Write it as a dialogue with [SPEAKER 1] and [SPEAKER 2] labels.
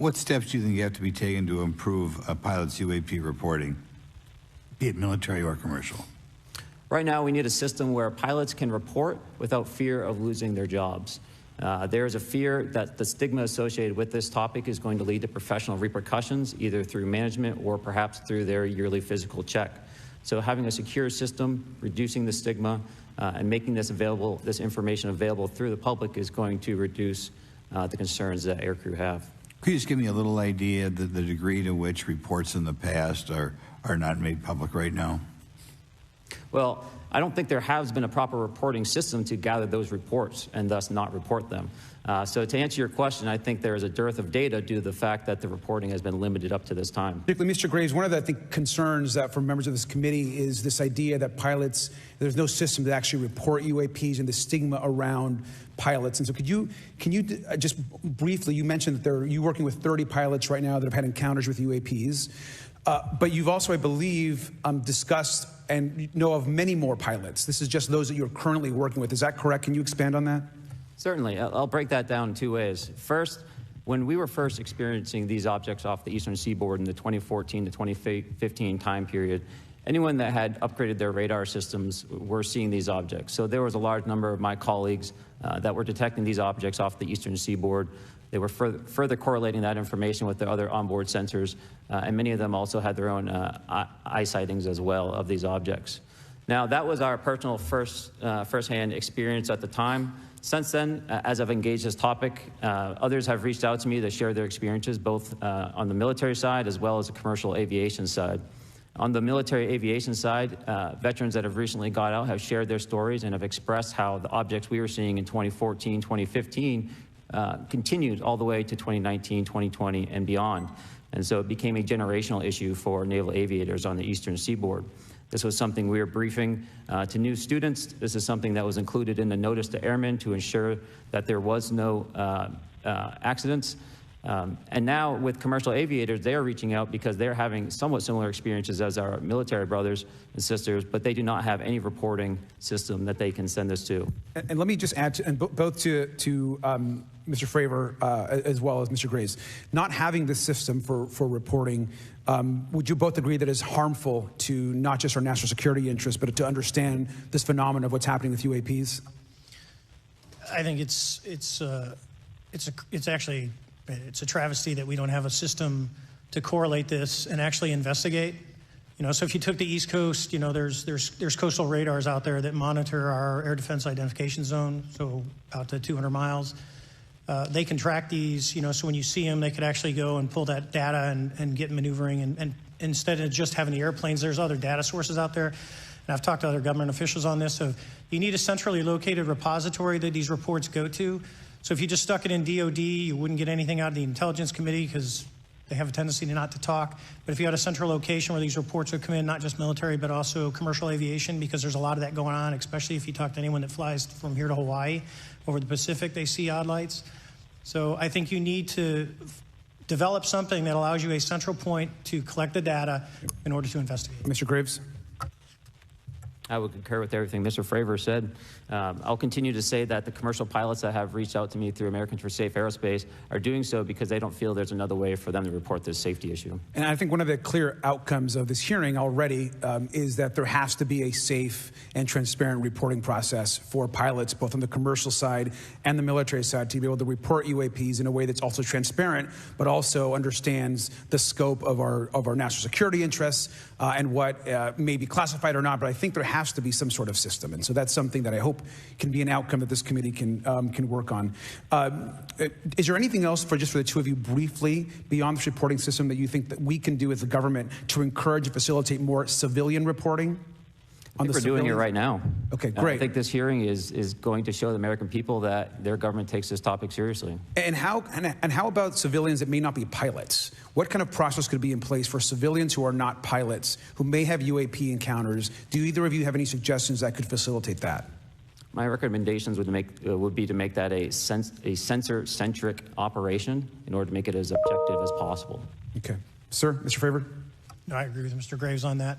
[SPEAKER 1] What steps do you think have to be taken to improve a pilot's UAP reporting, be it military or commercial?
[SPEAKER 2] Right now, we need a system where pilots can report without fear of losing their jobs. There is a fear that the stigma associated with this topic is going to lead to professional repercussions, either through management or perhaps through their yearly physical check. So having a secure system, reducing the stigma, and making this information available through the public is going to reduce the concerns that aircrew have.
[SPEAKER 1] Could you just give me a little idea of the degree to which reports in the past are not made public right now?
[SPEAKER 2] Well, I don't think there has been a proper reporting system to gather those reports and thus not report them. So to answer your question, I think there is a dearth of data due to the fact that the reporting has been limited up to this time.
[SPEAKER 3] Particularly, Mr. Graves, one of the I think, concerns for members of this committee is this idea that pilots, there's no system to actually report UAPs and the stigma around pilots. And so can you just briefly, you mentioned that you're working with 30 pilots right now that have had encounters with UAPs, but you've also, I believe, discussed and know of many more pilots. This is just those that you're currently working with. Is that correct? Can you expand on that?
[SPEAKER 2] Certainly. I'll break that down in two ways. First, when we were first experiencing these objects off the eastern seaboard in the 2014 to 2015 time period, anyone that had upgraded their radar systems were seeing these objects. So there was a large number of my colleagues that were detecting these objects off the eastern seaboard. They were further correlating that information with the other onboard sensors, and many of them also had their own eye sightings as well of these objects. Now, that was our personal first-hand experience at the time. Since then, as I've engaged this topic, others have reached out to me to share their experiences, both on the military side as well as the commercial aviation side. On the military aviation side, veterans that have recently got out have shared their stories and have expressed how the objects we were seeing in 2014, 2015 continued all the way to 2019, 2020, and beyond. And so it became a generational issue for naval aviators on the eastern seaboard. This was something we were briefing to new students. This is something that was included in the notice to airmen to ensure that there was no accidents. And now with commercial aviators, they are reaching out because they're having somewhat similar experiences as our military brothers and sisters, but they do not have any reporting system that they can send us to.
[SPEAKER 3] And let me just add, both to Mr. Fravor as well as Mr. Graves, not having this system for reporting, would you both agree that it's harmful to not just our national security interests, but to understand this phenomenon of what's happening with UAPs?
[SPEAKER 4] I think it's actually a travesty that we don't have a system to correlate this and actually investigate. You know, so if you took the East Coast, you know, there's coastal radars out there that monitor our air defense identification zone, so out to 200 miles. They can track these, you know, so when you see them, they could actually go and pull that data and get maneuvering. And instead of just having the airplanes, there's other data sources out there. And I've talked to other government officials on this. So you need a centrally located repository that these reports go to. So if you just stuck it in DOD, you wouldn't get anything out of the Intelligence Committee because they have a tendency to not to talk. But if you had a central location where these reports would come in, not just military, but also commercial aviation, because there's a lot of that going on, especially if you talk to anyone that flies from here to Hawaii, over the Pacific, they see odd lights. So I think you need to develop something that allows you a central point to collect the data in order to investigate.
[SPEAKER 3] Mr. Graves?
[SPEAKER 2] I would concur with everything Mr. Fravor said. I'll continue to say that the commercial pilots that have reached out to me through Americans for Safe Aerospace are doing so because they don't feel there's another way for them to report this safety issue.
[SPEAKER 3] And I think one of the clear outcomes of this hearing already is that there has to be a safe and transparent reporting process for pilots, both on the commercial side and the military side, to be able to report UAPs in a way that's also transparent, but also understands the scope of our national security interests and what may be classified or not. But I think there has to be some sort of system. And so that's something that I hope can be an outcome that this committee can work on. Is there anything else for the two of you briefly beyond this reporting system that you think that we can do as the government to encourage and facilitate more civilian reporporting?
[SPEAKER 2] I think we're doing it right now.
[SPEAKER 3] Okay, great.
[SPEAKER 2] I think this hearing is going to show the American people that their government takes this topic seriously.
[SPEAKER 3] And how about civilians that may not be pilots? What kind of process could be in place for civilians who are not pilots, who may have UAP encounters? Do either of you have any suggestions that could facilitate that?
[SPEAKER 2] My recommendations would be to make that a sensor-centric operation in order to make it as objective as possible.
[SPEAKER 3] Okay. Sir, Mr. Fravor?
[SPEAKER 4] No, I agree with Mr. Graves on that.